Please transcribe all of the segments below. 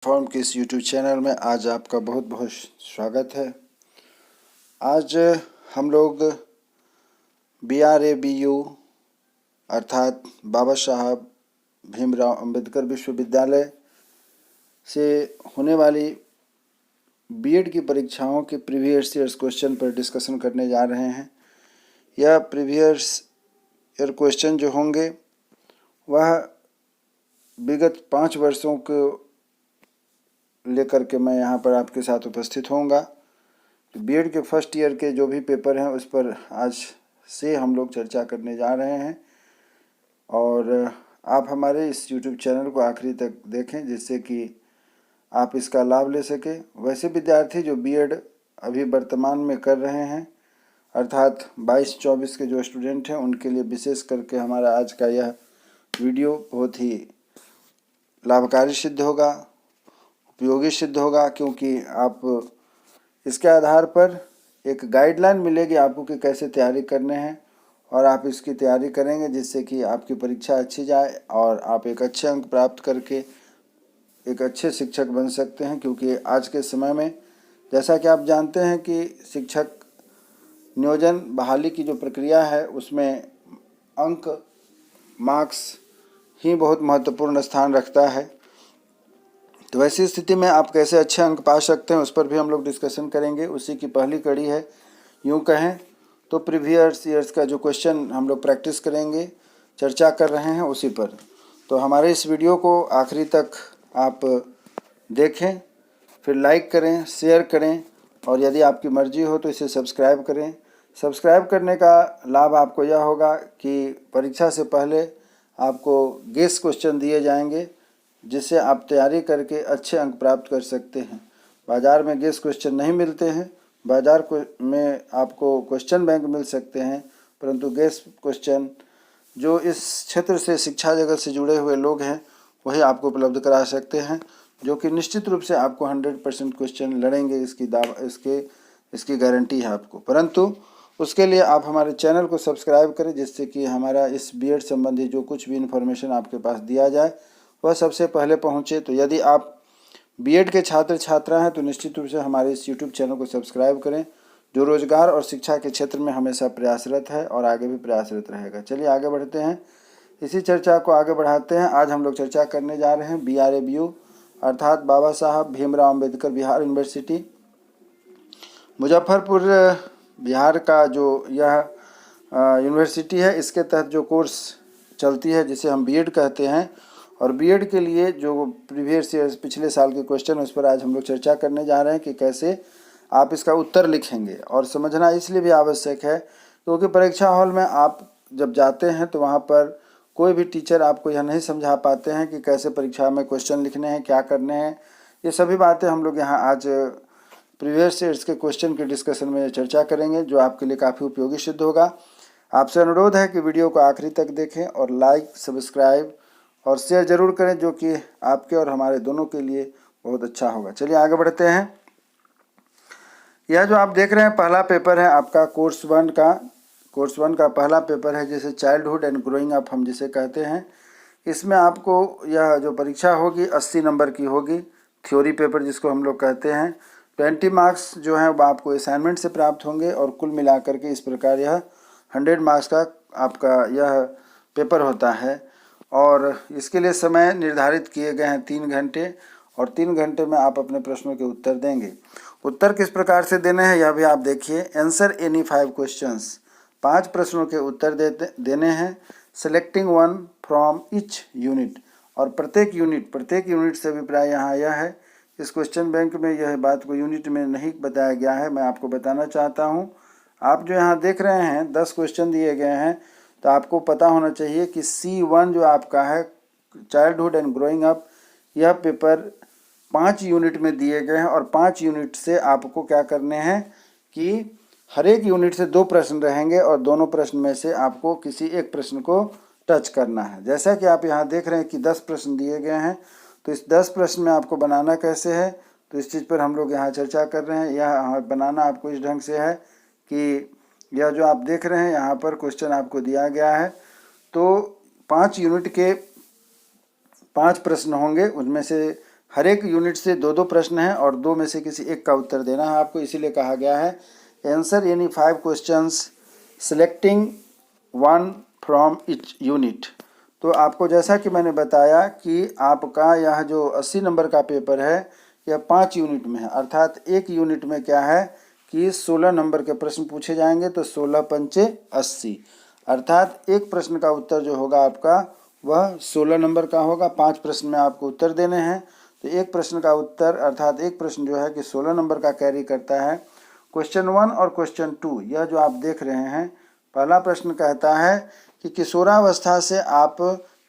Form के इस YouTube channel में आज आपका बहुत बहुत स्वागत है। आज हम लोग BRABU अर्थात बाबा साहब भीमराव अंबेडकर विश्वविद्यालय से होने वाली बीएड की परीक्षाओं के प्रीवियस ईयर्स क्वेश्चन पर डिस्कशन करने जा रहे हैं। यह प्रीवियस ईयर क्वेश्चन जो होंगे वह विगत 5 वर्षों को लेकर के मैं यहाँ पर आपके साथ उपस्थित होऊंगा। बीएड के फर्स्ट ईयर के जो भी पेपर हैं उस पर आज से हम लोग चर्चा करने जा रहे हैं और आप हमारे इस यूट्यूब चैनल को आखिरी तक देखें जिससे कि आप इसका लाभ ले सकें। वैसे विद्यार्थी जो बीएड अभी वर्तमान में कर रहे हैं अर्थात 22-24 के जो स्टूडेंट हैं उनके लिए विशेष करके हमारा आज का यह वीडियो बहुत ही लाभकारी सिद्ध होगा, उपयोगी सिद्ध होगा, क्योंकि आप इसके आधार पर एक गाइडलाइन मिलेगी आपको कि कैसे तैयारी करने हैं और आप इसकी तैयारी करेंगे जिससे कि आपकी परीक्षा अच्छी जाए और आप एक अच्छे अंक प्राप्त करके एक अच्छे शिक्षक बन सकते हैं। क्योंकि आज के समय में जैसा कि आप जानते हैं कि शिक्षक नियोजन बहाली की जो प्रक्रिया है उसमें अंक मार्क्स ही बहुत महत्वपूर्ण स्थान रखता है। तो वैसी स्थिति में आप कैसे अच्छे अंक पा सकते हैं उस पर भी हम लोग डिस्कशन करेंगे। उसी की पहली कड़ी है, यूँ कहें तो प्रीवियस ईयर्स का जो क्वेश्चन हम लोग प्रैक्टिस करेंगे, चर्चा कर रहे हैं उसी पर। तो हमारे इस वीडियो को आखिरी तक आप देखें, फिर लाइक करें, शेयर करें और यदि आपकी मर्जी हो तो इसे सब्सक्राइब करें। सब्सक्राइब करने का लाभ आपको यह होगा कि परीक्षा से पहले आपको गेस क्वेश्चन दिए जाएंगे जिससे आप तैयारी करके अच्छे अंक प्राप्त कर सकते हैं। बाज़ार में गेस क्वेश्चन नहीं मिलते हैं, बाज़ार में आपको क्वेश्चन बैंक मिल सकते हैं, परंतु गेस क्वेश्चन जो इस क्षेत्र से शिक्षा जगत से जुड़े हुए लोग हैं वही आपको उपलब्ध करा सकते हैं, जो कि निश्चित रूप से आपको 100% क्वेश्चन लड़ेंगे, इसकी गारंटी है आपको। परंतु उसके लिए आप हमारे चैनल को सब्सक्राइब करें जिससे कि हमारा इस बीएड संबंधी जो कुछ भी इन्फॉर्मेशन आपके पास दिया जाए वह सबसे पहले पहुंचे। तो यदि आप बीएड के छात्र छात्रा हैं तो निश्चित रूप से हमारे इस यूट्यूब चैनल को सब्सक्राइब करें, जो रोजगार और शिक्षा के क्षेत्र में हमेशा प्रयासरत है और आगे भी प्रयासरत रहेगा। चलिए आगे बढ़ते हैं, इसी चर्चा को आगे बढ़ाते हैं। आज हम लोग चर्चा करने जा रहे हैं BRABU अर्थात बाबा साहब भीमराव अम्बेडकर बिहार यूनिवर्सिटी मुजफ्फरपुर बिहार का जो यह यूनिवर्सिटी है, इसके तहत जो कोर्स चलती है जिसे हम बीएड कहते हैं। और बीएड के लिए जो प्रीवियस ईयर पिछले साल के क्वेश्चन उस पर आज हम लोग चर्चा करने जा रहे हैं कि कैसे आप इसका उत्तर लिखेंगे। और समझना इसलिए भी आवश्यक है क्योंकि परीक्षा हॉल में आप जब जाते हैं तो वहाँ पर कोई भी टीचर आपको यह नहीं समझा पाते हैं कि कैसे परीक्षा में क्वेश्चन लिखने हैं, क्या करने हैं। ये सभी बातें हम लोग यहाँ आज प्रीवियस ईयर्स के क्वेश्चन के डिस्कशन में चर्चा करेंगे, जो आपके लिए काफ़ी उपयोगी सिद्ध होगा। आपसे अनुरोध है कि वीडियो को आखिरी तक देखें और लाइक, सब्सक्राइब और शेयर ज़रूर करें, जो कि आपके और हमारे दोनों के लिए बहुत अच्छा होगा। चलिए आगे बढ़ते हैं। यह जो आप देख रहे हैं पहला पेपर है आपका कोर्स वन का पहला पेपर है, जिसे चाइल्डहुड एंड ग्रोइंग अप हम जिसे कहते हैं। इसमें आपको यह जो परीक्षा होगी 80 नंबर की होगी, थ्योरी पेपर जिसको हम लोग कहते हैं। 20 मार्क्स जो हैं वो आपको असाइनमेंट से प्राप्त होंगे और कुल मिलाकर के इस प्रकार यह 100 मार्क्स का आपका यह पेपर होता है। और इसके लिए समय निर्धारित किए गए हैं 3 घंटे और 3 घंटे में आप अपने प्रश्नों के उत्तर देंगे। उत्तर किस प्रकार से देने हैं यह भी आप देखिए। आंसर एनी 5 क्वेश्चंस, 5 प्रश्नों के उत्तर देने हैं। Selecting one from each unit, और प्रत्येक यूनिट से अभिप्राय यहाँ यह है, इस क्वेश्चन बैंक में यह बात को यूनिट में नहीं बताया गया है, मैं आपको बताना चाहता हूँ। आप जो यहाँ देख रहे हैं 10 क्वेश्चन दिए गए हैं, तो आपको पता होना चाहिए कि C1 जो आपका है चाइल्डहुड एंड ग्रोइंग अप, यह पेपर 5 यूनिट में दिए गए हैं और 5 यूनिट से आपको क्या करने हैं कि हर एक यूनिट से 2 प्रश्न रहेंगे और दोनों प्रश्न में से आपको किसी एक प्रश्न को टच करना है। जैसा कि आप यहाँ देख रहे हैं कि 10 प्रश्न दिए गए हैं, तो इस 10 प्रश्न में आपको बनाना कैसे है, तो इस चीज़ पर हम लोग यहाँ चर्चा कर रहे हैं। यह बनाना आपको इस ढंग से है कि यह जो आप देख रहे हैं यहाँ पर क्वेश्चन आपको दिया गया है, तो 5 यूनिट के 5 प्रश्न होंगे, उनमें से हर एक यूनिट से दो दो प्रश्न हैं और दो में से किसी एक का उत्तर देना है आपको, इसीलिए कहा गया है answer any 5 questions selecting one from each unit. तो आपको जैसा कि मैंने बताया कि आपका यह जो 80 नंबर का पेपर है यह 5 यूनिट में है, अर्थात एक यूनिट में क्या है कि 16 नंबर के प्रश्न पूछे जाएंगे, तो 16 पंचे 80, अर्थात एक प्रश्न का उत्तर जो होगा आपका वह 16 नंबर का होगा। 5 प्रश्न में आपको उत्तर देने हैं, तो एक प्रश्न का उत्तर अर्थात एक प्रश्न जो है कि 16 नंबर का कैरी करता है। क्वेश्चन 1 और क्वेश्चन 2 यह जो आप देख रहे हैं, पहला प्रश्न कहता है कि किशोरावस्था से आप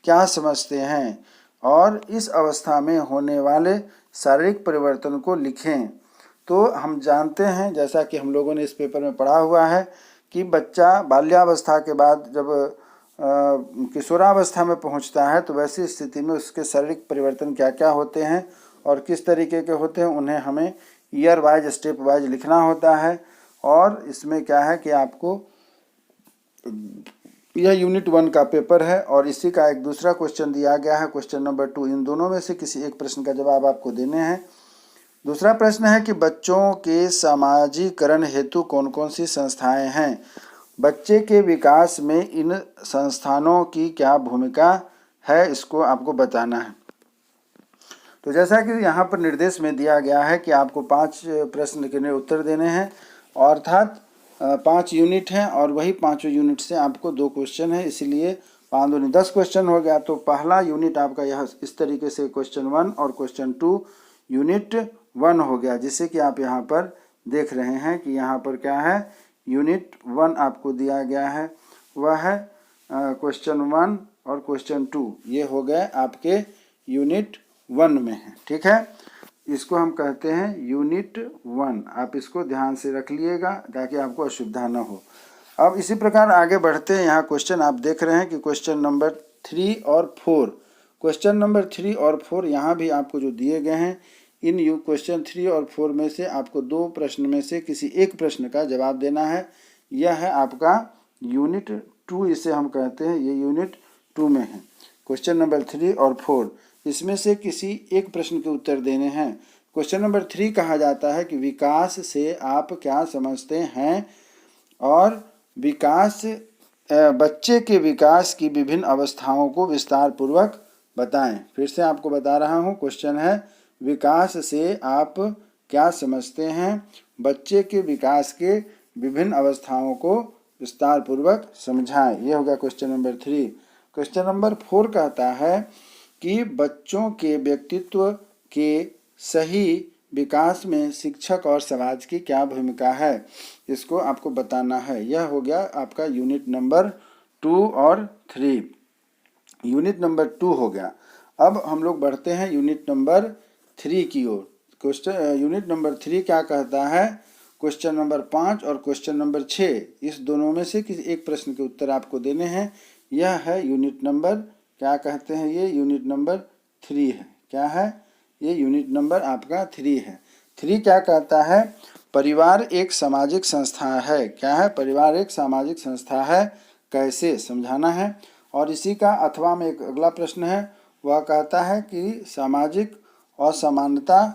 क्या समझते हैं और इस अवस्था में होने वाले शारीरिक परिवर्तन को लिखें। तो हम जानते हैं, जैसा कि हम लोगों ने इस पेपर में पढ़ा हुआ है, कि बच्चा बाल्यावस्था के बाद जब किशोरावस्था में पहुंचता है तो वैसी स्थिति में उसके शारीरिक परिवर्तन क्या क्या होते हैं और किस तरीके के होते हैं, उन्हें हमें ईयर वाइज स्टेप वाइज लिखना होता है। और इसमें क्या है कि आपको यह यूनिट 1 का पेपर है और इसी का एक दूसरा क्वेश्चन दिया गया है, क्वेश्चन नंबर 2। इन दोनों में से किसी एक प्रश्न का जवाब आपको देने हैं। दूसरा प्रश्न है कि बच्चों के सामाजिकरण हेतु कौन कौन सी संस्थाएं हैं, बच्चे के विकास में इन संस्थानों की क्या भूमिका है, इसको आपको बताना है। तो जैसा कि यहाँ पर निर्देश में दिया गया है कि आपको 5 प्रश्न के उत्तर देने हैं, अर्थात 5 यूनिट हैं और वही 5 यूनिट से आपको 2 क्वेश्चन है, इसलिए 5 दूनी 10 क्वेश्चन हो गया। तो पहला यूनिट आपका यह इस तरीके से क्वेश्चन 1 और क्वेश्चन 2 यूनिट 1 हो गया, जिसे कि आप यहाँ पर देख रहे हैं कि यहाँ पर क्या है, यूनिट 1 आपको दिया गया है, वह है क्वेश्चन 1 और क्वेश्चन 2, ये हो गए आपके यूनिट 1 में है। ठीक है, इसको हम कहते हैं यूनिट 1, आप इसको ध्यान से रख लिएगा ताकि आपको असुविधा न हो। अब इसी प्रकार आगे बढ़ते हैं। यहाँ क्वेश्चन आप देख रहे हैं कि क्वेश्चन नंबर 3 और 4, क्वेश्चन नंबर 3 और 4 यहाँ भी आपको जो दिए गए हैं, इन क्वेश्चन 3 और 4 में से आपको 2 प्रश्न में से किसी एक प्रश्न का जवाब देना है। यह है आपका यूनिट 2, इसे हम कहते हैं, ये यूनिट 2 में है। क्वेश्चन नंबर 3 और 4 इसमें से किसी एक प्रश्न के उत्तर देने हैं। क्वेश्चन नंबर 3 कहा जाता है कि विकास से आप क्या समझते हैं और विकास बच्चे के विकास की विभिन्न अवस्थाओं को विस्तार पूर्वक बताएं। फिर से आपको बता रहा हूँ, क्वेश्चन है विकास से आप क्या समझते हैं, बच्चे के विकास के विभिन्न अवस्थाओं को विस्तार पूर्वक समझाएं। यह होगा क्वेश्चन नंबर 3। क्वेश्चन नंबर 4 कहता है कि बच्चों के व्यक्तित्व के सही विकास में शिक्षक और समाज की क्या भूमिका है, इसको आपको बताना है। यह हो गया आपका यूनिट नंबर 2 और 3, यूनिट नंबर 2 हो गया। अब हम लोग बढ़ते हैं यूनिट नंबर 3 की ओर। क्वेश्चन यूनिट नंबर 3 क्या कहता है, क्वेश्चन नंबर 5 और क्वेश्चन नंबर 6, इस दोनों में से किसी एक प्रश्न के उत्तर आपको देने हैं। यह है यूनिट नंबर, क्या कहते हैं, ये यूनिट नंबर 3 है। क्या है, ये यूनिट नंबर आपका 3 है। 3 क्या कहता है, परिवार एक सामाजिक संस्था है। क्या है, परिवार एक सामाजिक संस्था है, कैसे समझाना है। और इसी का अथवा में एक अगला प्रश्न है, वह कहता है कि सामाजिक असमानता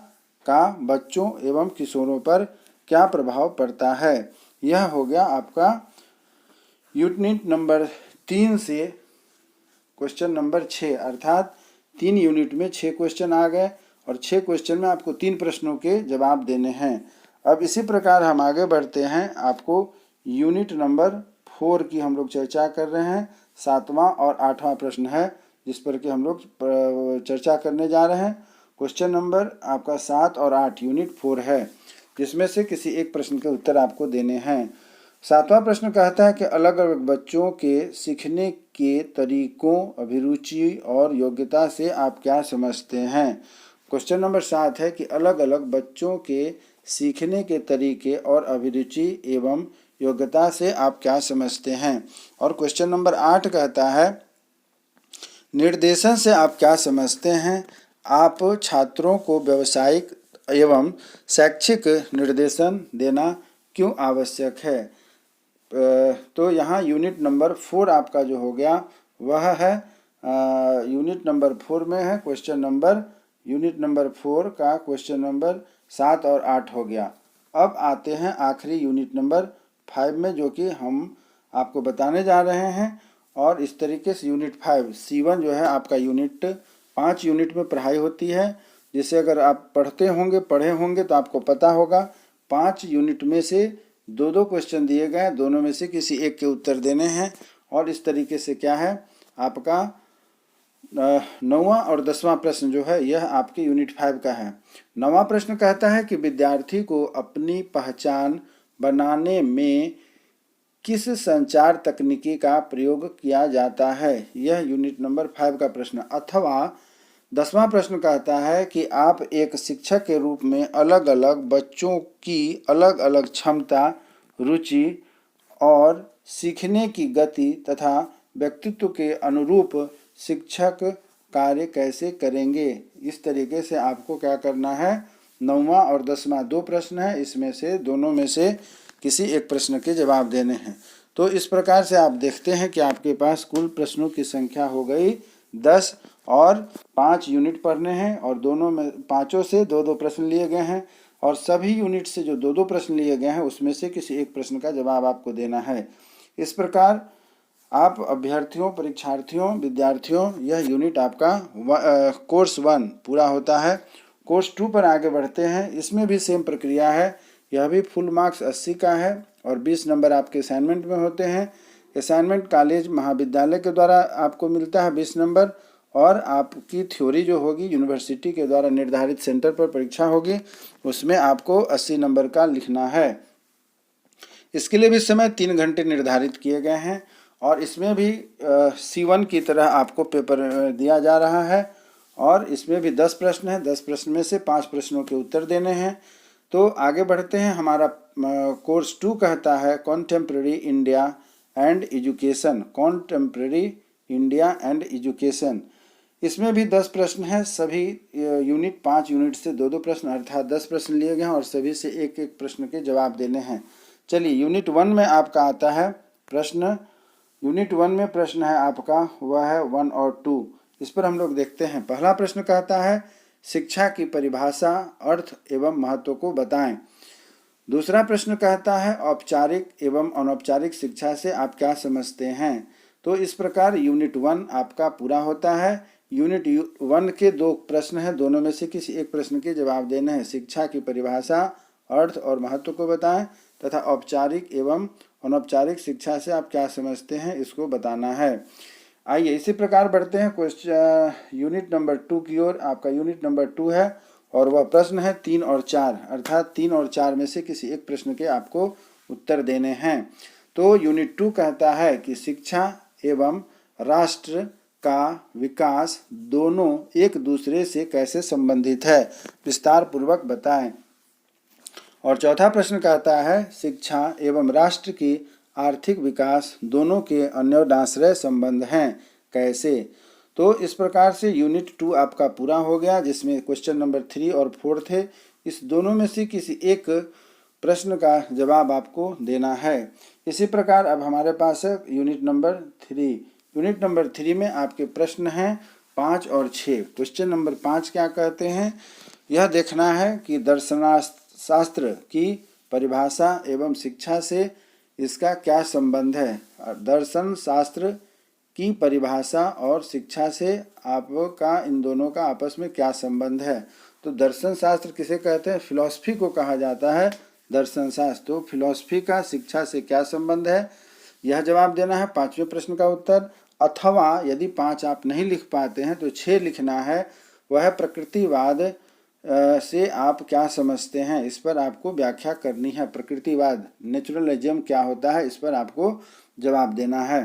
का बच्चों एवं किशोरों पर क्या प्रभाव पड़ता है। यह हो गया आपका यूनिट नंबर 3 से क्वेश्चन नंबर 6, अर्थात 3 यूनिट में 6 क्वेश्चन आ गए और 6 क्वेश्चन में आपको 3 प्रश्नों के जवाब देने हैं। अब इसी प्रकार हम आगे बढ़ते हैं। आपको यूनिट नंबर 4 की हम लोग चर्चा कर रहे हैं, 7वां और 8वां प्रश्न है जिस पर कि हम लोग चर्चा करने जा रहे हैं। क्वेश्चन नंबर आपका 7 और 8 यूनिट 4 है, जिसमें से किसी एक प्रश्न के उत्तर आपको देने हैं। 7वां प्रश्न कहता है कि अलग अलग बच्चों के सीखने के तरीकों, अभिरुचि और योग्यता से आप क्या समझते हैं। क्वेश्चन नंबर 7 है कि अलग अलग बच्चों के सीखने के तरीके और अभिरुचि एवं योग्यता से आप क्या समझते हैं। और क्वेश्चन नंबर 8 कहता है निर्देशन से आप क्या समझते हैं, आप छात्रों को व्यावसायिक एवं शैक्षिक निर्देशन देना क्यों आवश्यक है। तो यहाँ यूनिट नंबर 4 आपका जो हो गया वह है यूनिट नंबर 4 में है क्वेश्चन नंबर यूनिट नंबर 4 का क्वेश्चन नंबर 7 और 8 हो गया। अब आते हैं आखिरी यूनिट नंबर 5 में, जो कि हम आपको बताने जा रहे हैं। और इस तरीके से यूनिट 5 C1 जो है आपका यूनिट 5 यूनिट में पढ़ाई होती है, जिसे अगर आप पढ़े होंगे तो आपको पता होगा 5 यूनिट में से दो क्वेश्चन दिए गए, दोनों में से किसी एक के उत्तर देने हैं। और इस तरीके से क्या है आपका 9वां और 10वां प्रश्न जो है यह आपके यूनिट 5 का है। 9वां प्रश्न कहता है कि विद्यार्थी को अपनी पहचान बनाने में किस संचार तकनीकी का प्रयोग किया जाता है, यह यूनिट नंबर 5 का प्रश्न। अथवा 10वां प्रश्न कहता है कि आप एक शिक्षक के रूप में अलग अलग बच्चों की अलग अलग क्षमता, रुचि और सीखने की गति तथा व्यक्तित्व के अनुरूप शिक्षक कार्य कैसे करेंगे। इस तरीके से आपको क्या करना है, 9वां और 10वां 2 प्रश्न है, इसमें से दोनों में से किसी एक प्रश्न के जवाब देने हैं। तो इस प्रकार से आप देखते हैं कि आपके पास कुल प्रश्नों की संख्या हो गई 10 और 5 यूनिट पढ़ने हैं, और दोनों में पाँचों से 2-2 प्रश्न लिए गए हैं, और सभी यूनिट से जो 2-2 प्रश्न लिए गए हैं उसमें से किसी एक प्रश्न का जवाब आपको देना है। इस प्रकार आप अभ्यर्थियों, परीक्षार्थियों, विद्यार्थियों, यह यूनिट आपका कोर्स 1 पूरा होता है। कोर्स 2 पर आगे बढ़ते हैं। इसमें भी सेम प्रक्रिया है, यह भी फुल मार्क्स 80 का है और 20 नंबर आपके असाइनमेंट में होते हैं। असाइनमेंट कॉलेज महाविद्यालय के द्वारा आपको मिलता है 20 नंबर, और आपकी थ्योरी जो होगी यूनिवर्सिटी के द्वारा निर्धारित सेंटर पर परीक्षा होगी, उसमें आपको 80 नंबर का लिखना है। इसके लिए भी समय 3 घंटे निर्धारित किए गए हैं, और इसमें भी C1 की तरह आपको पेपर दिया जा रहा है, और इसमें भी 10 प्रश्न हैं। 10 प्रश्न में से 5 प्रश्नों के उत्तर देने हैं। तो आगे बढ़ते हैं। हमारा कोर्स 2 कहता है contemporary India and education, contemporary India and education. इसमें भी 10 प्रश्न हैं। सभी यूनिट 5 यूनिट से 2-2 प्रश्न, अर्थात 10 प्रश्न लिए गए हैं, और सभी से एक एक प्रश्न के जवाब देने हैं। चलिए, यूनिट 1 में आपका आता है प्रश्न। यूनिट 1 में प्रश्न है आपका, वह है 1 और 2। इस पर हम लोग देखते हैं। पहला प्रश्न कहता है शिक्षा की परिभाषा, अर्थ एवं महत्व को बताएं। दूसरा प्रश्न कहता है औपचारिक एवं अनौपचारिक शिक्षा से आप क्या समझते हैं। तो इस प्रकार यूनिट 1 आपका पूरा होता है। यूनिट 1 के 2 प्रश्न हैं, दोनों में से किसी एक प्रश्न के जवाब देने हैं। शिक्षा की परिभाषा, अर्थ और महत्व को बताएं, तथा औपचारिक एवं अनौपचारिक शिक्षा से आप क्या समझते हैं, इसको बताना है। आइए इसी प्रकार बढ़ते हैं क्वेश्चन यूनिट नंबर 2 की ओर। आपका यूनिट नंबर 2 है, और वह प्रश्न है 3 और 4, अर्थात 3 और 4 में से किसी एक प्रश्न के आपको उत्तर देने हैं। तो यूनिट 2 कहता है कि शिक्षा एवं राष्ट्र का विकास दोनों एक दूसरे से कैसे संबंधित है, विस्तार पूर्वक बताएं। और चौथा प्रश्न कहता है शिक्षा एवं राष्ट्र की आर्थिक विकास दोनों के अन्योन्याश्रय संबंध हैं, कैसे। तो इस प्रकार से यूनिट 2 आपका पूरा हो गया, जिसमें क्वेश्चन नंबर 3 और 4 थे। इस दोनों में से किसी एक प्रश्न का जवाब आपको देना है। इसी प्रकार अब हमारे पास है यूनिट नंबर 3। यूनिट नंबर 3 में आपके प्रश्न हैं 5 और 6। क्वेश्चन नंबर 5 क्या कहते हैं, यह देखना है कि दर्शनशास्त्र की परिभाषा एवं शिक्षा से इसका क्या संबंध है। दर्शन शास्त्र की परिभाषा और शिक्षा से आपका इन दोनों का आपस में क्या संबंध है। तो दर्शन शास्त्र किसे कहते हैं, फिलॉसफी को कहा जाता है दर्शन शास्त्र। तो फिलॉसफी का शिक्षा से क्या संबंध है, यह जवाब देना है। 5वें प्रश्न का उत्तर। अथवा यदि 5 आप नहीं लिख पाते हैं तो 6 लिखना है, वह प्रकृतिवाद से आप क्या समझते हैं, इस पर आपको व्याख्या करनी है। प्रकृतिवाद, नेचुरलिज्म क्या होता है, इस पर आपको जवाब देना है।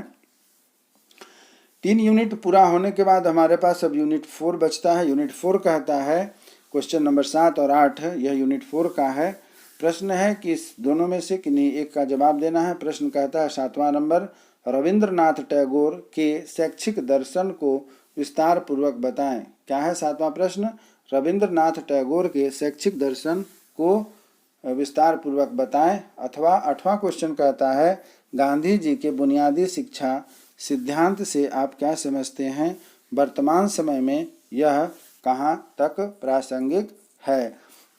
3 यूनिट पूरा होने के बाद हमारे पास अब यूनिट 4 बचता है। यूनिट 4 कहता है क्वेश्चन नंबर 7 और 8, यह यूनिट 4 का है। प्रश्न है कि इस दोनों में से किन्हीं एक का जवाब देना है। प्रश्न कहता है 7वां नंबर, रविंद्रनाथ टैगोर के शैक्षिक दर्शन को विस्तार पूर्वक बताएं। क्या है 7वां प्रश्न, रविंद्रनाथ टैगोर के शैक्षिक दर्शन को विस्तार पूर्वक बताएं। अथवा 8वां क्वेश्चन कहता है गांधी जी के बुनियादी शिक्षा सिद्धांत से आप क्या समझते हैं, वर्तमान समय में यह कहाँ तक प्रासंगिक है।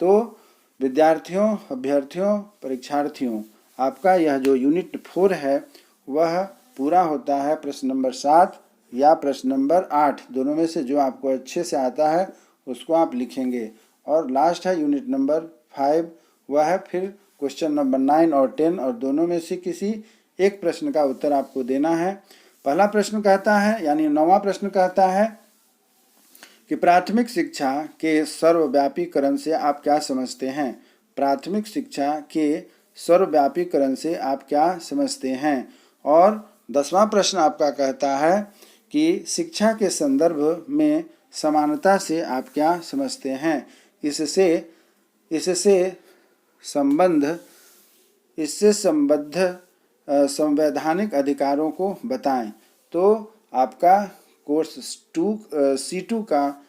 तो विद्यार्थियों, अभ्यर्थियों, परीक्षार्थियों, आपका यह जो यूनिट 4 है वह पूरा होता है प्रश्न नंबर 7 या प्रश्न नंबर 8, दोनों में से जो आपको अच्छे से आता है उसको आप लिखेंगे। और लास्ट है यूनिट नंबर 5, वह है फिर क्वेश्चन नंबर 9 और 10, और दोनों में से किसी एक प्रश्न का उत्तर आपको देना है। पहला प्रश्न कहता है, यानी 9वां प्रश्न कहता है कि प्राथमिक शिक्षा के सर्वव्यापीकरण से आप क्या समझते हैं। प्राथमिक शिक्षा के सर्वव्यापीकरण से आप क्या समझते हैं। और 10वां प्रश्न आपका कहता है कि शिक्षा के संदर्भ में समानता से आप क्या समझते हैं। इससे संबद्ध संवैधानिक अधिकारों को बताएं। तो आपका कोर्स C2 का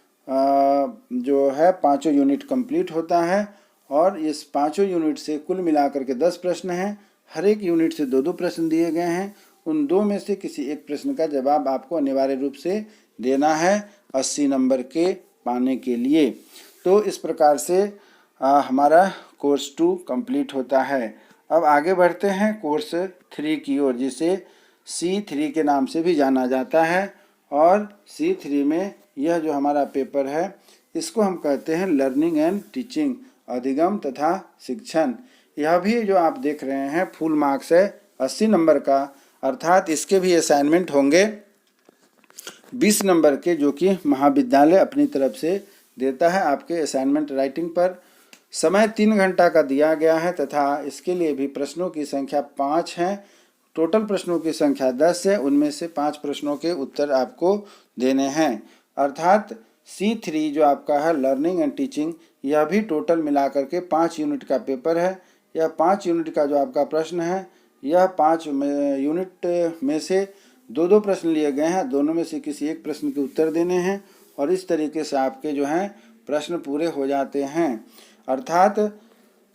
जो है 5 यूनिट कंप्लीट होता है, और इस 5 यूनिट से कुल मिलाकर के 10 प्रश्न हैं। हर एक यूनिट से 2-2 प्रश्न दिए गए हैं। उन 2 में से किसी एक प्रश्न का जवाब आपको अनिवार्य रूप से देना है 80 नंबर के पाने के लिए। तो इस प्रकार से हमारा कोर्स 2 कंप्लीट होता है। अब आगे बढ़ते हैं कोर्स 3 की ओर, जिसे C3 के नाम से भी जाना जाता है। और C3 में यह जो हमारा पेपर है इसको हम कहते हैं लर्निंग एंड टीचिंग, अधिगम तथा शिक्षण। यह भी जो आप देख रहे हैं फुल मार्क्स है 80 नंबर का, अर्थात इसके भी असाइनमेंट होंगे 20 नंबर के, जो कि महाविद्यालय अपनी तरफ से देता है आपके असाइनमेंट राइटिंग पर। समय 3 घंटा का दिया गया है तथा इसके लिए भी प्रश्नों की संख्या 5 है। टोटल प्रश्नों की संख्या 10 है, उनमें से 5 प्रश्नों के उत्तर आपको देने हैं। अर्थात C3 जो आपका है लर्निंग एंड टीचिंग, यह भी टोटल मिलाकर के 5 यूनिट का पेपर है। यह 5 यूनिट का जो आपका प्रश्न है, यह 5 यूनिट में से 2-2 प्रश्न लिए गए हैं, दोनों में से किसी एक प्रश्न के उत्तर देने हैं, और इस तरीके से आपके जो हैं प्रश्न पूरे हो जाते हैं। अर्थात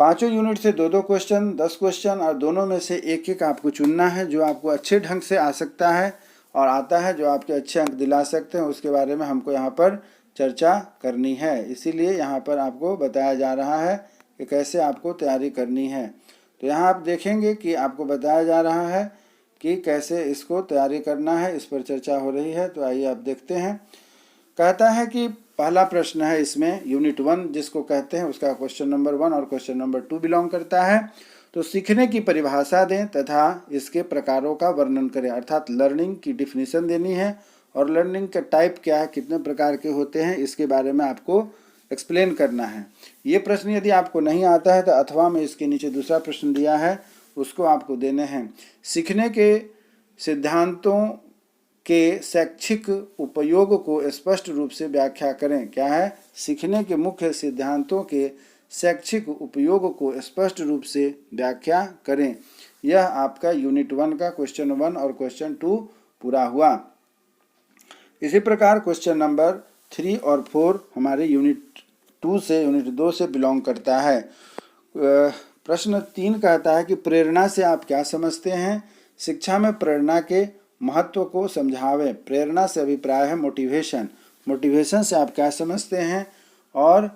5 यूनिट से 2-2 क्वेश्चन, 10 क्वेश्चन, और दोनों में से एक एक आपको चुनना है जो आपको अच्छे ढंग से आ सकता है और आता है, जो आपके अच्छे अंक दिला सकते हैं। उसके बारे में हमको यहाँ पर चर्चा करनी है, इसीलिए यहाँ पर आपको बताया जा रहा है कि कैसे आपको तैयारी करनी है। तो यहाँ आप देखेंगे कि आपको बताया जा रहा है कि कैसे इसको तैयारी करना है, इस पर चर्चा हो रही है। तो आइए आप देखते हैं। कहता है कि पहला प्रश्न है इसमें यूनिट 1 जिसको कहते हैं, उसका क्वेश्चन नंबर 1 और क्वेश्चन नंबर 2 बिलोंग करता है। तो सीखने की परिभाषा दें तथा इसके प्रकारों का वर्णन करें। अर्थात लर्निंग की डिफिनीशन देनी है, और लर्निंग का टाइप क्या है, कितने प्रकार के होते हैं, इसके बारे में आपको एक्सप्लेन करना है। ये प्रश्न यदि आपको नहीं आता है तो अथवा में इसके नीचे दूसरा प्रश्न दिया है, उसको आपको देने हैं। सीखने के सिद्धांतों के शैक्षिक उपयोग को स्पष्ट रूप से व्याख्या करें। क्या है? सीखने के मुख्य सिद्धांतों के शैक्षिक उपयोग को स्पष्ट रूप से व्याख्या करें। यह आपका यूनिट 1 का क्वेश्चन 1 और क्वेश्चन 2 पूरा हुआ। इसी प्रकार क्वेश्चन नंबर 3 और 4 हमारे यूनिट 2 से बिलोंग करता है। प्रश्न 3 कहता है कि प्रेरणा से आप क्या समझते हैं। शिक्षा में प्रेरणा के महत्व को समझावें। प्रेरणा से अभिप्राय है मोटिवेशन। मोटिवेशन से आप क्या समझते हैं, और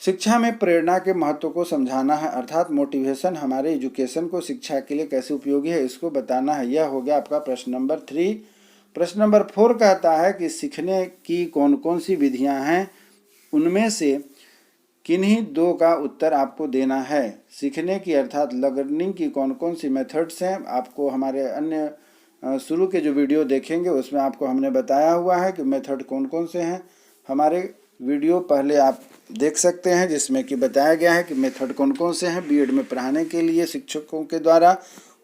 शिक्षा में प्रेरणा के महत्व को समझाना है। अर्थात मोटिवेशन हमारे एजुकेशन को, शिक्षा के लिए कैसे उपयोगी है, इसको बताना है। यह हो गया आपका प्रश्न नंबर 3। प्रश्न नंबर 4 कहता है कि सीखने की कौन कौन सी विधियां हैं, उनमें से किन्हीं 2 का उत्तर आपको देना है। सीखने की अर्थात लर्निंग की कौन कौन सी मेथड्स हैं, आपको हमारे अन्य शुरू के जो वीडियो देखेंगे उसमें आपको हमने बताया हुआ है कि मेथड कौन कौन से हैं। हमारे वीडियो पहले आप देख सकते हैं जिसमें कि बताया गया है कि मेथड कौन कौन से हैं बीएड में पढ़ाने के लिए शिक्षकों के द्वारा,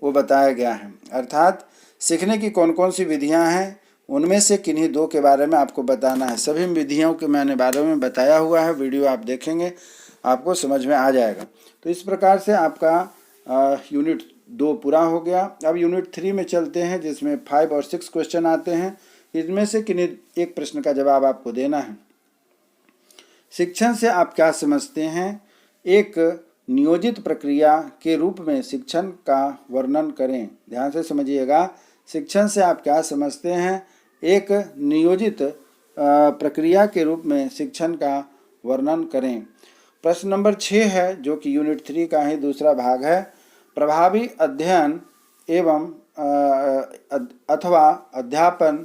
वो बताया गया है। अर्थात सीखने की कौन कौन सी विधियां हैं, उनमें से किन्हीं 2 के बारे में आपको बताना है। सभी विधियों के मैंने बारे में बताया हुआ है, वीडियो आप देखेंगे आपको समझ में आ जाएगा। तो इस प्रकार से आपका यूनिट 2 पूरा हो गया। अब यूनिट 3 में चलते हैं जिसमें 5 और 6 क्वेश्चन आते हैं। इनमें से किन्हीं एक प्रश्न का जवाब आपको देना है। शिक्षण से आप क्या समझते हैं। एक नियोजित प्रक्रिया के रूप में शिक्षण का वर्णन करें। ध्यान से समझिएगा, शिक्षण से आप क्या समझते हैं। एक नियोजित प्रक्रिया के रूप में शिक्षण का वर्णन करें। प्रश्न नंबर 6 है, जो कि यूनिट 3 का ही दूसरा भाग है। प्रभावी अध्ययन एवं अथवा अध्यापन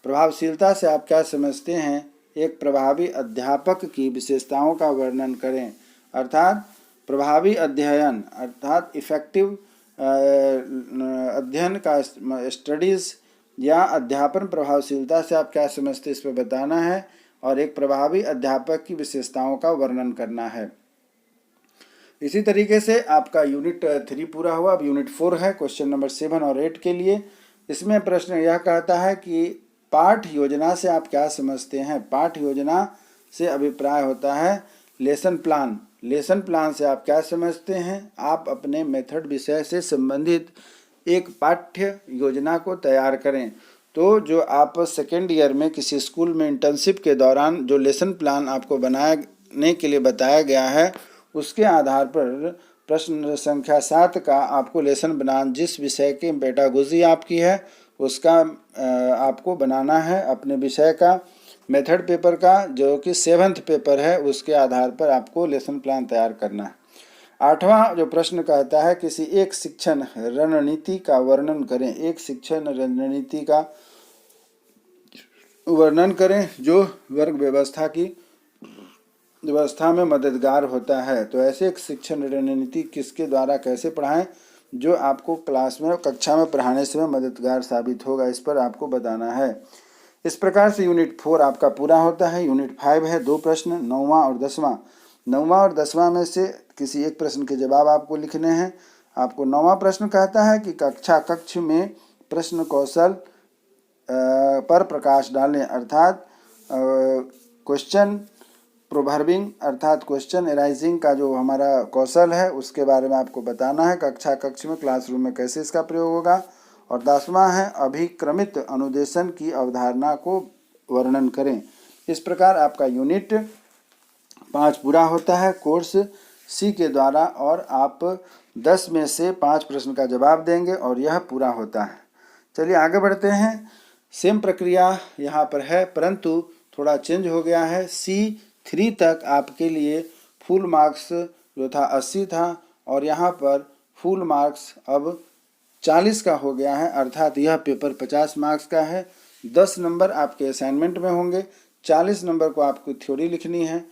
प्रभावशीलता से आप क्या समझते हैं? एक प्रभावी अध्यापक की विशेषताओं का वर्णन करें। अर्थात प्रभावी अध्ययन अर्थात इफेक्टिव अध्ययन का स्टडीज़ या अध्यापन प्रभावशीलता से आप क्या समझते हैं, इस पर बताना है और एक प्रभावी अध्यापक की विशेषताओं का वर्णन करना है। इसी तरीके से आपका यूनिट 3 पूरा हुआ। अब यूनिट 4 है, क्वेश्चन नंबर 7 और 8 के लिए। इसमें प्रश्न यह कहता है कि पाठ योजना से आप क्या समझते हैं? पाठ योजना से अभिप्राय होता है लेसन प्लान। लेसन प्लान से आप क्या समझते हैं? आप अपने मेथड विषय से संबंधित एक पाठ्य योजना को तैयार करें। तो जो आप सेकेंड ईयर में किसी स्कूल में इंटर्नशिप के दौरान जो लेसन प्लान आपको बनाने के लिए बताया गया है, उसके आधार पर प्रश्न संख्या 7 का आपको लेसन बनाना, जिस विषय की पेडागोजी आपकी है उसका आपको बनाना है। अपने विषय का मेथड पेपर का जो कि 7th पेपर है, उसके आधार पर आपको लेसन प्लान तैयार करना है। 8वां जो प्रश्न कहता है, किसी एक शिक्षण रणनीति का वर्णन करें। एक शिक्षण रणनीति का वर्णन करें जो वर्ग व्यवस्था में मददगार होता है। तो ऐसे एक शिक्षण रणनीति किसके द्वारा कैसे पढ़ाएं जो आपको क्लास में कक्षा में पढ़ाने से मददगार साबित होगा, इस पर आपको बताना है। इस प्रकार से यूनिट 4 आपका पूरा होता है। यूनिट 5 है, 2 प्रश्न, 9वां और 10वां। 9वां और 10वां में से किसी एक प्रश्न के जवाब आपको लिखने हैं। आपको 9वां प्रश्न कहता है कि कक्ष में प्रश्न कौशल पर प्रकाश डालें। अर्थात क्वेश्चन प्रोवर्बिंग अर्थात क्वेश्चन एराइजिंग का जो हमारा कौशल है उसके बारे में आपको बताना है। कक्ष में क्लासरूम में कैसे इसका प्रयोग होगा। और 10वां है, अभिक्रमित अनुदेशन की अवधारणा को वर्णन करें। इस प्रकार आपका यूनिट 5 पूरा होता है कोर्स सी के द्वारा और आप 10 में से 5 प्रश्न का जवाब देंगे और यह पूरा होता है। चलिए आगे बढ़ते हैं। सेम प्रक्रिया यहाँ पर है, परंतु थोड़ा चेंज हो गया है। C3 तक आपके लिए फुल मार्क्स जो था 80 था और यहाँ पर फुल मार्क्स अब 40 का हो गया है। अर्थात यह पेपर 50 मार्क्स का है। 10 नंबर आपके असाइनमेंट में होंगे, 40 नंबर को आपको थ्योरी लिखनी है।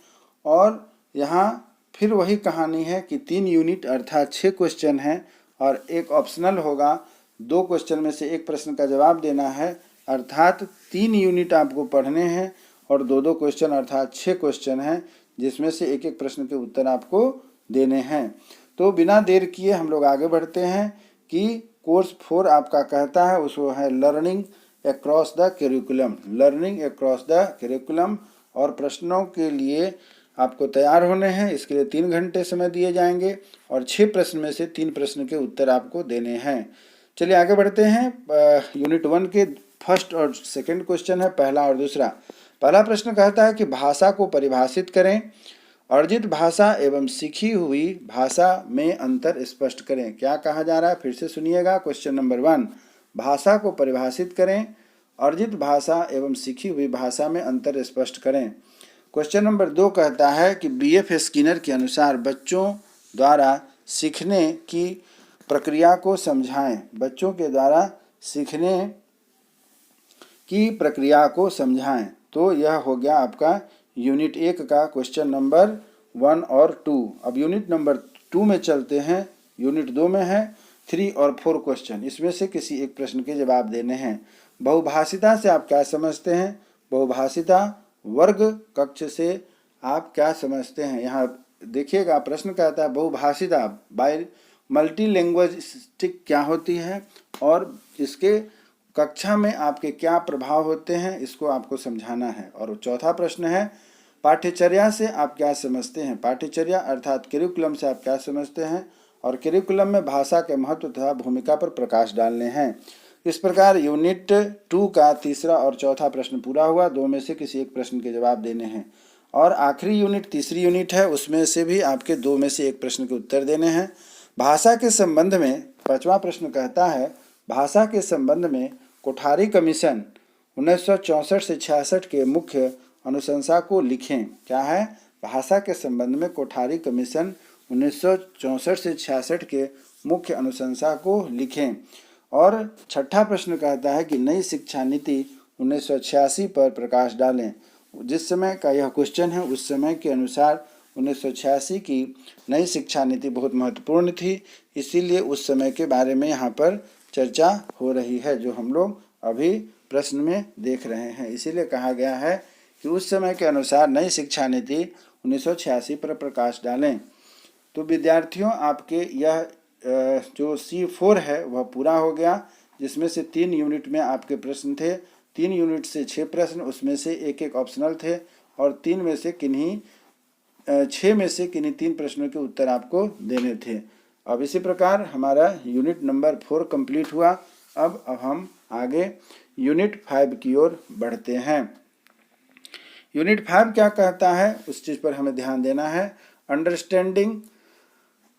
और यहाँ फिर वही कहानी है कि 3 यूनिट अर्थात 6 क्वेश्चन हैं और एक ऑप्शनल होगा। 2 क्वेश्चन में से एक प्रश्न का जवाब देना है। अर्थात 3 यूनिट आपको पढ़ने हैं और 2-2 क्वेश्चन अर्थात 6 क्वेश्चन हैं, जिसमें से एक एक प्रश्न के उत्तर आपको देने हैं। तो बिना देर किए हम लोग आगे बढ़ते हैं कि कोर्स 4 आपका कहता है उसको है learning across the curriculum. Learning across the curriculum और प्रश्नों के लिए आपको तैयार होने हैं। इसके लिए 3 घंटे समय दिए जाएंगे और 6 प्रश्न में से 3 प्रश्न के उत्तर आपको देने हैं। चलिए आगे बढ़ते हैं। यूनिट 1 के फर्स्ट और सेकंड क्वेश्चन है, पहला और दूसरा। पहला प्रश्न कहता है कि भाषा को परिभाषित करें। अर्जित भाषा एवं सीखी हुई भाषा में अंतर स्पष्ट करें। क्या कहा जा रहा है, फिर से सुनिएगा। क्वेश्चन नंबर 1, भाषा को परिभाषित करें। अर्जित भाषा एवं सीखी हुई भाषा में अंतर स्पष्ट करें। क्वेश्चन नंबर 2 कहता है कि B.F. स्किनर के अनुसार बच्चों द्वारा सीखने की प्रक्रिया को समझाएं। बच्चों के द्वारा सीखने की प्रक्रिया को समझाएं। तो यह हो गया आपका यूनिट 1 का क्वेश्चन नंबर 1 और 2। अब यूनिट नंबर 2 में चलते हैं। यूनिट 2 में है 3 और 4 क्वेश्चन। इसमें से किसी एक प्रश्न के जवाब देने हैं। बहुभाषिता से आप क्या समझते हैं? बहुभाषिता वर्ग कक्ष से आप क्या समझते हैं? यहाँ देखिएगा, प्रश्न कहता है बहुभाषिता बाय मल्टी लैंग्वेजिस्टिक क्या होती है और इसके कक्षा में आपके क्या प्रभाव होते हैं, इसको आपको समझाना है। और चौथा प्रश्न है पाठ्यचर्या से आप क्या समझते हैं? पाठ्यचर्या अर्थात करिकुलम से आप क्या समझते हैं और करिकुलम में भाषा के महत्व तथा भूमिका पर प्रकाश डालने हैं। इस प्रकार यूनिट 2 का तीसरा और चौथा प्रश्न पूरा हुआ। 2 में से किसी एक प्रश्न के जवाब देने हैं। और आखिरी यूनिट तीसरी यूनिट है, उसमें से भी आपके 2 में से एक प्रश्न के उत्तर देने हैं। भाषा के संबंध में 5वां प्रश्न कहता है भाषा के संबंध में कोठारी कमीशन 1964 से 66 के मुख्य अनुशंसा को लिखें। क्या है? भाषा के संबंध में कोठारी कमीशन 1964 से 66 के मुख्य अनुशंसा को लिखें। और छठा प्रश्न कहता है कि नई शिक्षा नीति 1986 पर प्रकाश डालें। जिस समय का यह क्वेश्चन है उस समय के अनुसार 1986 की नई शिक्षा नीति बहुत महत्वपूर्ण थी, इसीलिए उस समय के बारे में यहाँ पर चर्चा हो रही है जो हम लोग अभी प्रश्न में देख रहे हैं। इसीलिए कहा गया है कि उस समय के अनुसार नई शिक्षा नीति 1986 पर प्रकाश डालें। तो विद्यार्थियों, आपके यह जो C4 है वह पूरा हो गया, जिसमें से 3 यूनिट में आपके प्रश्न थे। 3 यूनिट से 6 प्रश्न, उसमें से एक ऑप्शनल थे और 6 में से किन्हीं 3 प्रश्नों के उत्तर आपको देने थे। अब इसी प्रकार हमारा यूनिट नंबर 4 कंप्लीट हुआ। अब हम आगे यूनिट 5 की ओर बढ़ते हैं। यूनिट 5 क्या कहता है उस चीज़ पर हमें ध्यान देना है। अंडरस्टैंडिंग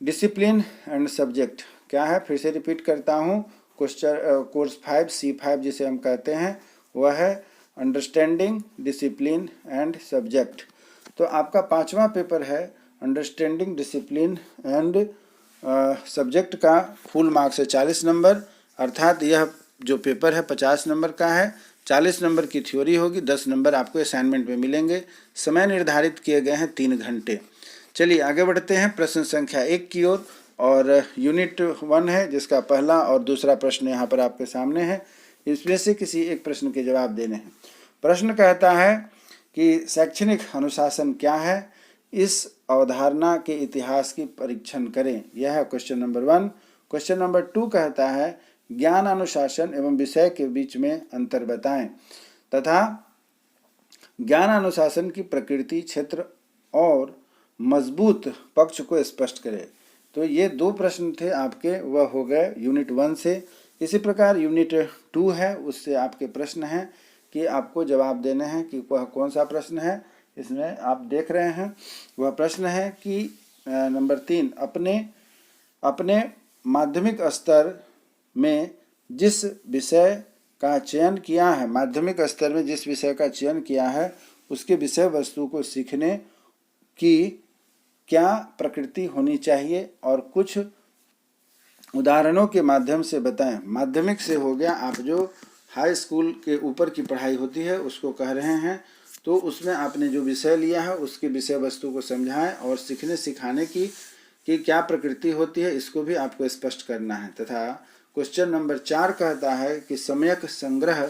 डिसिप्लिन एंड सब्जेक्ट क्या है? फिर से रिपीट करता हूँ। कोर्स 5 C5 जिसे हम कहते हैं वह है अंडरस्टैंडिंग डिसिप्लिन एंड सब्जेक्ट। तो आपका 5वां पेपर है अंडरस्टैंडिंग डिसिप्लिन एंड सब्जेक्ट का फुल मार्क्स है 40 नंबर, अर्थात यह जो पेपर है 50 नंबर का है। 40 नंबर की थ्योरी होगी, 10 नंबर आपको असाइनमेंट में मिलेंगे। समय निर्धारित किए गए हैं 3 घंटे। चलिए आगे बढ़ते हैं प्रश्न संख्या 1 की ओर। और यूनिट 1 है जिसका पहला और दूसरा प्रश्न यहाँ पर आपके सामने है। इसमें से किसी एक प्रश्न के जवाब देने हैं। प्रश्न कहता है कि शैक्षणिक अनुशासन क्या है? इस अवधारणा के इतिहास की परीक्षण करें। यह है क्वेश्चन नंबर 1। क्वेश्चन नंबर 2 कहता है ज्ञान अनुशासन एवं विषय के बीच में अंतर बताएं तथा ज्ञान अनुशासन की प्रकृति, क्षेत्र और मजबूत पक्ष को स्पष्ट करें। तो ये 2 प्रश्न थे आपके, वह हो गए यूनिट 1 से। इसी प्रकार यूनिट 2 है, उससे आपके प्रश्न हैं कि आपको जवाब देने हैं कि वह कौन सा प्रश्न है। इसमें आप देख रहे हैं वह प्रश्न है कि नंबर 3 अपने माध्यमिक स्तर में जिस विषय का चयन किया है, माध्यमिक स्तर में जिस विषय का चयन किया है उसके विषय वस्तु को सीखने की क्या प्रकृति होनी चाहिए और कुछ उदाहरणों के माध्यम से बताएं। माध्यमिक से हो गया, आप जो हाई स्कूल के ऊपर की पढ़ाई होती है उसको कह रहे हैं। तो उसमें आपने जो विषय लिया है उसके विषय वस्तु को समझाएं और सीखने सिखाने की क्या प्रकृति होती है इसको भी आपको स्पष्ट करना है। तथा क्वेश्चन नंबर 4 कहता है कि सम्यक संग्रह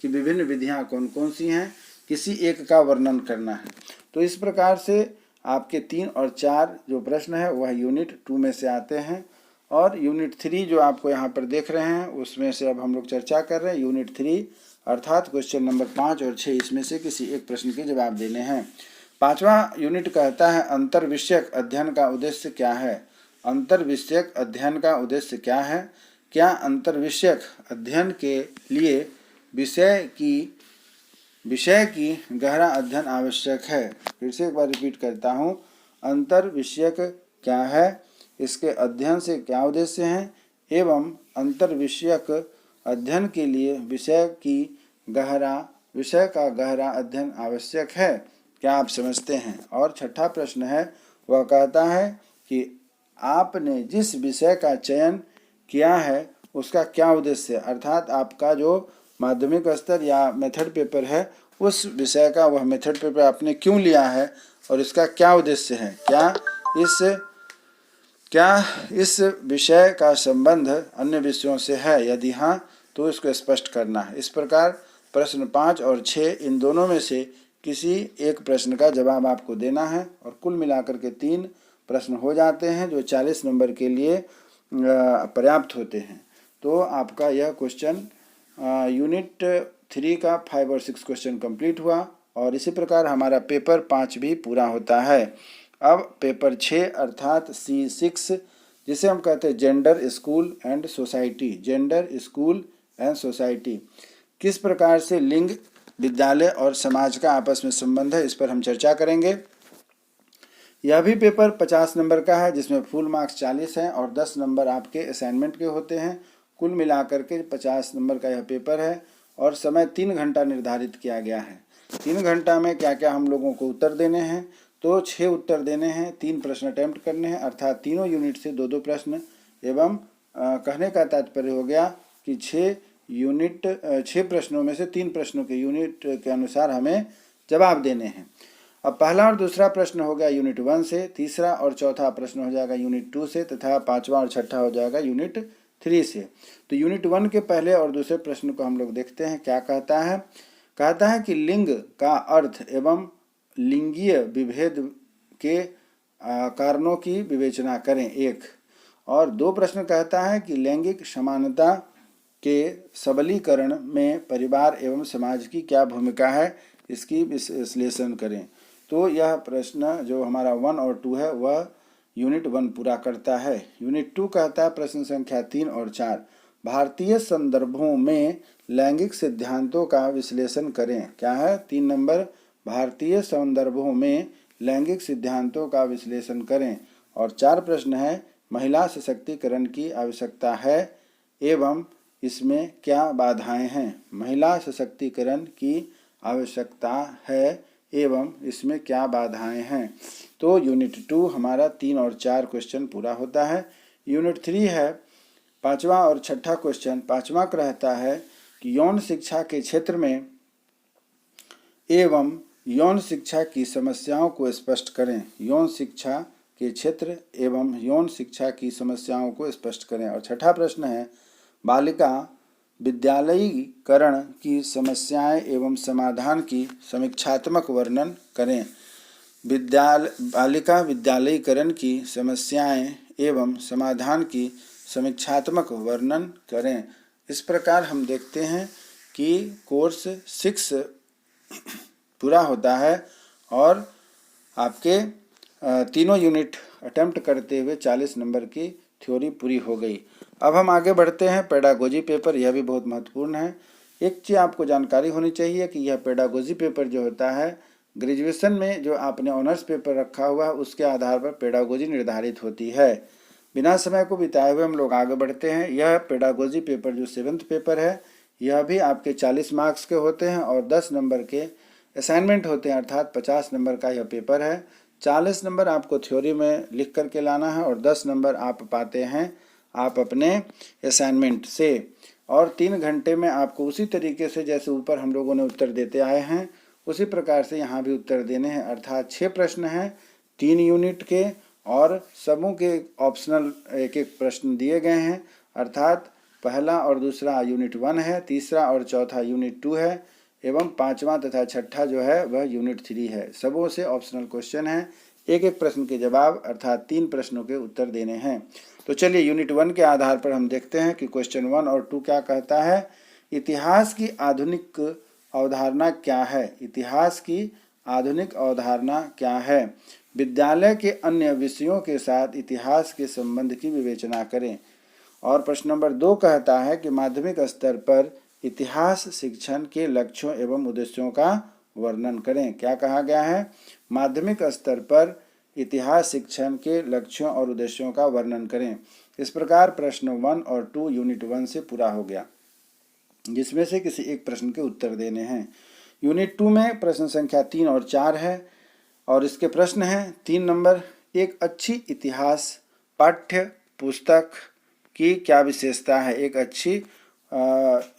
की विभिन्न विधियां कौन कौन सी हैं, किसी एक का वर्णन करना है। तो इस प्रकार से आपके 3 और 4 जो प्रश्न है वह यूनिट 2 में से आते हैं। और यूनिट 3 जो आपको यहाँ पर देख रहे हैं उसमें से अब हम लोग चर्चा कर रहे हैं। यूनिट 3 अर्थात क्वेश्चन नंबर 5 और 6 इसमें से किसी एक प्रश्न के जवाब देने हैं। 5वां यूनिट कहता है अंतर विषयक अध्ययन का उद्देश्य क्या है? अंतर विषयक अध्ययन का उद्देश्य क्या है? क्या अंतर विषयक अध्ययन के लिए विषय की गहरा अध्ययन आवश्यक है? फिर से एक बार रिपीट करता हूँ। अंतर विषयक क्या है, इसके अध्ययन से क्या उद्देश्य हैं एवं अंतर विषयक अध्ययन के लिए विषय का गहरा अध्ययन आवश्यक है, क्या आप समझते हैं? और 6ठा प्रश्न है वह कहता है कि आपने जिस विषय का चयन किया है उसका क्या उद्देश्य है, अर्थात आपका जो माध्यमिक स्तर या मेथड पेपर है उस विषय का वह मेथड पेपर आपने क्यों लिया है और इसका क्या उद्देश्य है। क्या इस विषय का संबंध अन्य विषयों से है, यदि हाँ तो इसको स्पष्ट करना है। इस प्रकार प्रश्न 5 और 6 इन दोनों में से किसी एक प्रश्न का जवाब आपको देना है और कुल मिलाकर के 3 प्रश्न हो जाते हैं जो 40 नंबर के लिए पर्याप्त होते हैं। तो आपका यह क्वेश्चन यूनिट 3 का 5 और 6 क्वेश्चन कंप्लीट हुआ और इसी प्रकार हमारा पेपर 5 भी पूरा होता है। अब पेपर 6 अर्थात C6 जिसे हम कहते हैं gender, school and society. Gender, school and society, किस प्रकार से लिंग, विद्यालय और समाज का आपस में संबंध है, इस पर हम चर्चा करेंगे। यह भी पेपर 50 नंबर का है जिसमें फुल मार्क्स 40 हैं और 10 नंबर आपके असाइनमेंट के होते हैं। कुल मिलाकर के 50 नंबर का यह पेपर है और समय 3 घंटा निर्धारित किया गया है। 3 घंटा में क्या क्या हम लोगों को उत्तर देने हैं, तो 6 उत्तर देने हैं, 3 प्रश्न अटेम्प्ट करने हैं, अर्थात तीनों यूनिट से 2-2 प्रश्न। एवं कहने का तात्पर्य हो गया कि 6 प्रश्नों में से 3 प्रश्नों के यूनिट के अनुसार हमें जवाब देने हैं। अब पहला और दूसरा प्रश्न हो गया यूनिट 1 से, तीसरा और चौथा प्रश्न हो जाएगा यूनिट 2 से, तथा पांचवा और छठा हो जाएगा यूनिट 3 से। तो यूनिट 1 के पहले और दूसरे प्रश्न को हम लोग देखते हैं। क्या कहता है? कहता है कि लिंग का अर्थ एवं लिंगीय विभेद के कारणों की विवेचना करें, 1। और 2 प्रश्न कहता है कि लैंगिक समानता के सबलीकरण में परिवार एवं समाज की क्या भूमिका है, इसकी विश्लेषण करें। तो यह प्रश्न जो हमारा 1 और 2 है वह यूनिट 1 पूरा करता है। यूनिट 2 कहता है प्रश्न संख्या 3 और 4, भारतीय संदर्भों में लैंगिक सिद्धांतों का विश्लेषण करें। क्या है? 3 नंबर, भारतीय संदर्भों में लैंगिक सिद्धांतों का विश्लेषण करें। और 4 प्रश्न है, महिला सशक्तिकरण की आवश्यकता है एवं इसमें क्या बाधाएं हैं। महिला सशक्तिकरण की आवश्यकता है एवं इसमें क्या बाधाएं हैं। तो यूनिट 2 हमारा 3 और 4 क्वेश्चन पूरा होता है। यूनिट 3 है 5वां और छठा क्वेश्चन। 5वां का रहता है कि यौन शिक्षा के क्षेत्र में एवं यौन शिक्षा की समस्याओं को स्पष्ट करें। यौन शिक्षा के क्षेत्र एवं यौन शिक्षा की समस्याओं को स्पष्ट करें। और छठा प्रश्न है, बालिका विद्यालयीकरण की समस्याएं एवं समाधान की समीक्षात्मक वर्णन करें। बालिका विद्यालयीकरण की समस्याएं एवं समाधान की समीक्षात्मक वर्णन करें। इस प्रकार हम देखते हैं कि कोर्स 6 पूरा होता है और आपके तीनों यूनिट अटेम्प्ट करते हुए 40 नंबर की थ्योरी पूरी हो गई। अब हम आगे बढ़ते हैं पेडागोजी पेपर। यह भी बहुत महत्वपूर्ण है। एक चीज़ आपको जानकारी होनी चाहिए कि यह पेडागोजी पेपर जो होता है, ग्रेजुएशन में जो आपने ऑनर्स पेपर रखा हुआ है उसके आधार पर पेडागोजी निर्धारित होती है। बिना समय को बिताए हुए हम लोग आगे बढ़ते हैं। यह पेडागोजी पेपर जो 7th पेपर है, यह भी आपके 40 मार्क्स के होते हैं और 10 नंबर के असाइनमेंट होते हैं, अर्थात 50 नंबर का यह पेपर है। 40 नंबर आपको थ्योरी में लिख करके लाना है और 10 नंबर आप पाते हैं आप अपने असाइनमेंट से। और 3 घंटे में आपको उसी तरीके से जैसे ऊपर हम लोगों ने उत्तर देते आए हैं उसी प्रकार से यहाँ भी उत्तर देने हैं। अर्थात 6 प्रश्न हैं 3 यूनिट के और सबों के ऑप्शनल एक एक प्रश्न दिए गए हैं। अर्थात पहला और दूसरा यूनिट 1 है, तीसरा और चौथा यूनिट 2 है एवं 5वां तथा छठा जो है वह यूनिट 3 है। सबों से ऑप्शनल क्वेश्चन है, एक एक प्रश्न के जवाब अर्थात 3 प्रश्नों के उत्तर देने हैं। तो चलिए यूनिट 1 के आधार पर हम देखते हैं कि क्वेश्चन 1 और 2 क्या कहता है। इतिहास की आधुनिक अवधारणा क्या है। इतिहास की आधुनिक अवधारणा क्या है। विद्यालय के अन्य विषयों के साथ इतिहास के संबंध की विवेचना करें। और प्रश्न नंबर 2 कहता है कि माध्यमिक स्तर पर इतिहास शिक्षण के लक्ष्यों एवं उद्देश्यों का वर्णन करें। क्या कहा गया है? माध्यमिक स्तर पर इतिहास शिक्षण के लक्ष्यों और उद्देश्यों का वर्णन करें। इस प्रकार प्रश्न 1 और 2 यूनिट 1 से पूरा हो गया, जिसमें से किसी एक प्रश्न के उत्तर देने हैं। यूनिट 2 में प्रश्न संख्या 3 और 4 है और इसके प्रश्न हैं 3 नंबर, एक अच्छी इतिहास पाठ्य पुस्तक की क्या विशेषता है। एक अच्छी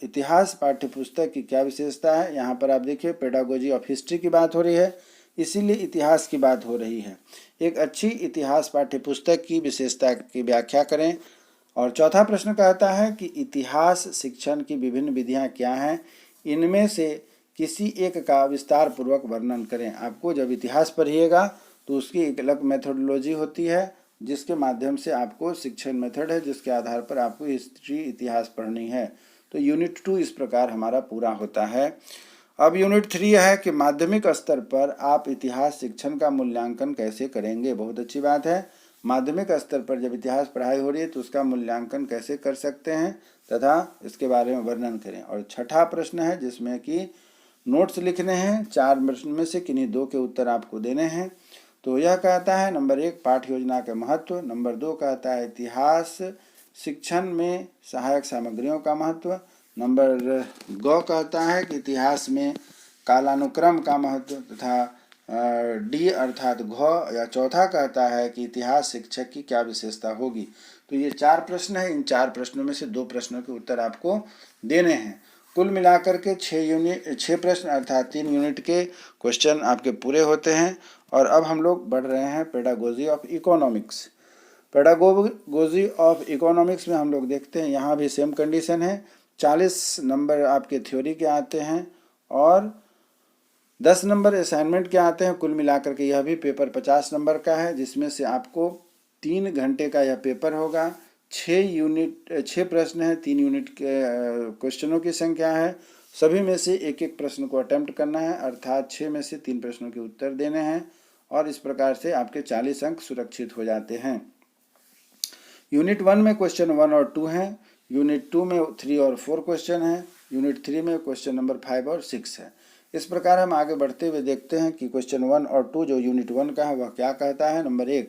इतिहास पाठ्य पुस्तक की क्या विशेषता है। यहाँ पर आप देखिए पेडागोजी ऑफ हिस्ट्री की बात हो रही है, इसीलिए इतिहास की बात हो रही है। एक अच्छी इतिहास पाठ्य पुस्तक की विशेषता की व्याख्या करें। और चौथा प्रश्न कहता है कि इतिहास शिक्षण की विभिन्न विधियाँ क्या हैं, इनमें से किसी एक का विस्तार पूर्वक वर्णन करें। आपको जब इतिहास पढ़िएगा तो उसकी एक अलग मेथोडोलॉजी होती है जिसके माध्यम से आपको शिक्षण मेथड है जिसके आधार पर आपको हिस्ट्री इतिहास पढ़नी है। तो यूनिट 2 इस प्रकार हमारा पूरा होता है। अब यूनिट 3 है कि माध्यमिक स्तर पर आप इतिहास शिक्षण का मूल्यांकन कैसे करेंगे। बहुत अच्छी बात है, माध्यमिक स्तर पर जब इतिहास पढ़ाई हो रही है तो उसका मूल्यांकन कैसे कर सकते हैं तथा इसके बारे में वर्णन करें। और छठा प्रश्न है जिसमें कि नोट्स लिखने हैं। 4 प्रश्न में से किन्हीं 2 के उत्तर आपको देने हैं। तो यह कहता है नंबर 1 पाठ्य योजना का महत्व, नंबर 2 कहता है इतिहास शिक्षण में सहायक सामग्रियों का महत्व, नंबर ग कहता है कि इतिहास में कालानुक्रम का महत्व, तथा डी अर्थात घ या चौथा कहता है कि इतिहास शिक्षक की क्या विशेषता होगी। तो ये 4 प्रश्न है। इन 4 प्रश्नों में से 2 प्रश्नों के उत्तर आपको देने हैं। कुल मिलाकर के 6 प्रश्न अर्थात 3 यूनिट के क्वेश्चन आपके पूरे होते हैं। और अब हम लोग बढ़ रहे हैं pedagogy of economics. Pedagogy of economics में हम लोग देखते हैं, यहाँ भी सेम कंडीशन है। 40 नंबर आपके थ्योरी के आते हैं और 10 नंबर असाइनमेंट के आते हैं। कुल मिलाकर के यह भी पेपर 50 नंबर का है, जिसमें से आपको 3 घंटे का यह पेपर होगा। 6 प्रश्न है, 3 यूनिट के क्वेश्चनों की संख्या है। सभी में से एक एक प्रश्न को अटेम्प्ट करना है, अर्थात 6 में से 3 प्रश्नों के उत्तर देने हैं और इस प्रकार से आपके 40 अंक सुरक्षित हो जाते हैं। यूनिट 1 में क्वेश्चन 1 और 2 हैं। यूनिट 2 में 3 और 4 क्वेश्चन हैं। यूनिट 3 में क्वेश्चन नंबर 5 और 6 है। इस प्रकार हम आगे बढ़ते हुए देखते हैं कि क्वेश्चन 1 और 2 जो यूनिट 1 का है वह क्या कहता है। नंबर 1,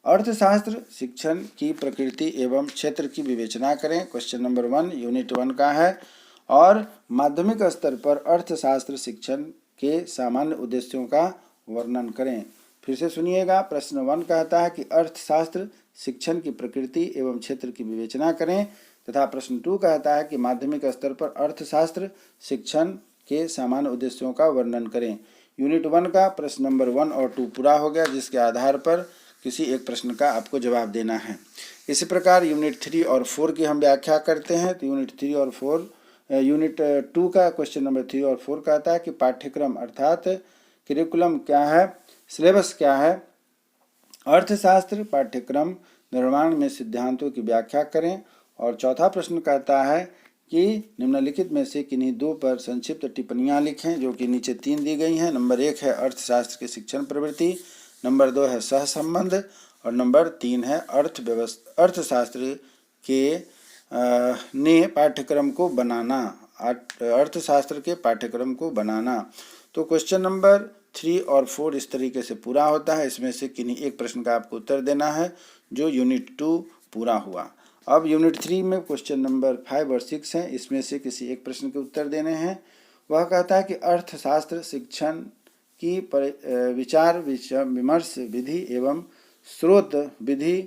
अर्थशास्त्र शिक्षण की प्रकृति एवं क्षेत्र की विवेचना करें। क्वेश्चन नंबर 1 यूनिट 1 का है। और माध्यमिक स्तर पर अर्थशास्त्र शिक्षण के सामान्य उद्देश्यों का वर्णन करें। फिर से सुनिएगा, प्रश्न 1 कहता है कि अर्थशास्त्र शिक्षण की प्रकृति एवं क्षेत्र की विवेचना करें, तथा प्रश्न 2 कहता है कि माध्यमिक स्तर पर अर्थशास्त्र शिक्षण के सामान्य उद्देश्यों का वर्णन करें। यूनिट 1 का प्रश्न नंबर 1 और 2 पूरा हो गया, जिसके आधार पर किसी एक प्रश्न का आपको जवाब देना है। इसी प्रकार यूनिट 3 और 4 की हम व्याख्या करते हैं। तो यूनिट 2 का क्वेश्चन नंबर 3 और 4 कहता है कि पाठ्यक्रम अर्थात करिकुलम क्या है, सिलेबस क्या है। अर्थशास्त्र पाठ्यक्रम निर्माण में सिद्धांतों की व्याख्या करें। और चौथा प्रश्न कहता है कि निम्नलिखित में से किन्हीं 2 पर संक्षिप्त टिप्पणियां लिखें, जो कि नीचे 3 दी गई हैं। नंबर 1 है अर्थशास्त्र की शिक्षण प्रवृत्ति, नंबर 2 है सहसंबंध और नंबर 3 है अर्थशास्त्र के ने पाठ्यक्रम को बनाना, अर्थशास्त्र के पाठ्यक्रम को बनाना। तो क्वेश्चन नंबर 3 और 4 इस तरीके से पूरा होता है। इसमें से किन्हीं एक प्रश्न का आपको उत्तर देना है जो यूनिट 2 पूरा हुआ। अब यूनिट 3 में क्वेश्चन नंबर 5 और 6 हैं। इसमें से किसी एक प्रश्न के उत्तर देने हैं। वह कहता है कि अर्थशास्त्र शिक्षण की विचार विमर्श विधि एवं स्रोत विधि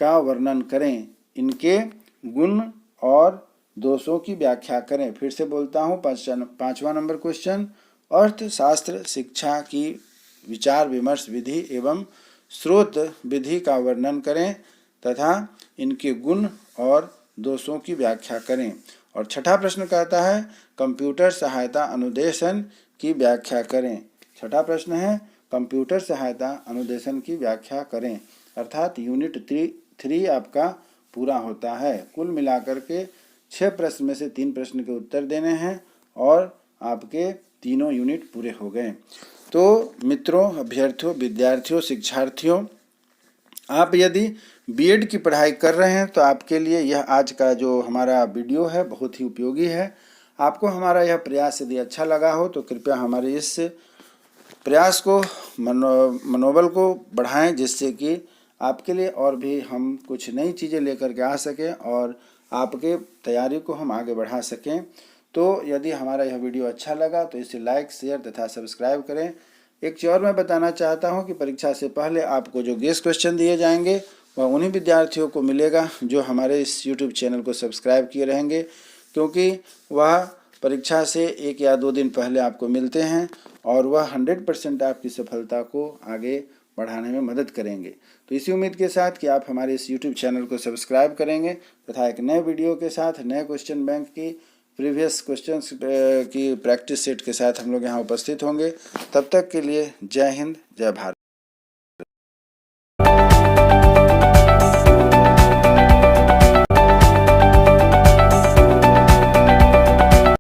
का वर्णन करें, इनके गुण और दोषों की व्याख्या करें। फिर से बोलता हूँ, 5वां नंबर क्वेश्चन, अर्थशास्त्र शिक्षा की विचार विमर्श विधि एवं स्रोत विधि का वर्णन करें तथा इनके गुण और दोषों की व्याख्या करें। और 6ठा प्रश्न कहता है कंप्यूटर सहायता अनुदेशन की व्याख्या करें। 6ठा प्रश्न है कंप्यूटर सहायता अनुदेशन की व्याख्या करें, अर्थात यूनिट 3 आपका पूरा होता है। कुल मिलाकर के 6 प्रश्न में से 3 प्रश्न के उत्तर देने हैं और आपके तीनों यूनिट पूरे हो गए। तो मित्रों, अभ्यर्थियों, विद्यार्थियों, शिक्षार्थियों, आप यदि बीएड की पढ़ाई कर रहे हैं तो आपके लिए यह आज का जो हमारा वीडियो है बहुत ही उपयोगी है। आपको हमारा यह प्रयास यदि अच्छा लगा हो तो कृपया हमारे इस प्रयास को मनोबल को बढ़ाएं, जिससे कि आपके लिए और भी हम कुछ नई चीज़ें लेकर के आ सकें और आपके तैयारी को हम आगे बढ़ा सकें। तो यदि हमारा यह वीडियो अच्छा लगा तो इसे लाइक, शेयर तथा सब्सक्राइब करें। एक चीज़ और मैं बताना चाहता हूं कि परीक्षा से पहले आपको जो गेस्ट क्वेश्चन दिए जाएंगे वह उन्हीं विद्यार्थियों को मिलेगा जो हमारे इस यूट्यूब चैनल को सब्सक्राइब किए रहेंगे, क्योंकि वह परीक्षा से 1 या 2 दिन पहले आपको मिलते हैं और वह 100% आपकी सफलता को आगे बढ़ाने में मदद करेंगे। तो इसी उम्मीद के साथ कि आप हमारे इस यूट्यूब चैनल को सब्सक्राइब करेंगे तथा एक नए वीडियो के साथ नए क्वेश्चन बैंक की प्रीवियस क्वेश्चंस की प्रैक्टिस सेट के साथ हम लोग यहाँ उपस्थित होंगे। तब तक के लिए जय हिंद, जय भारत।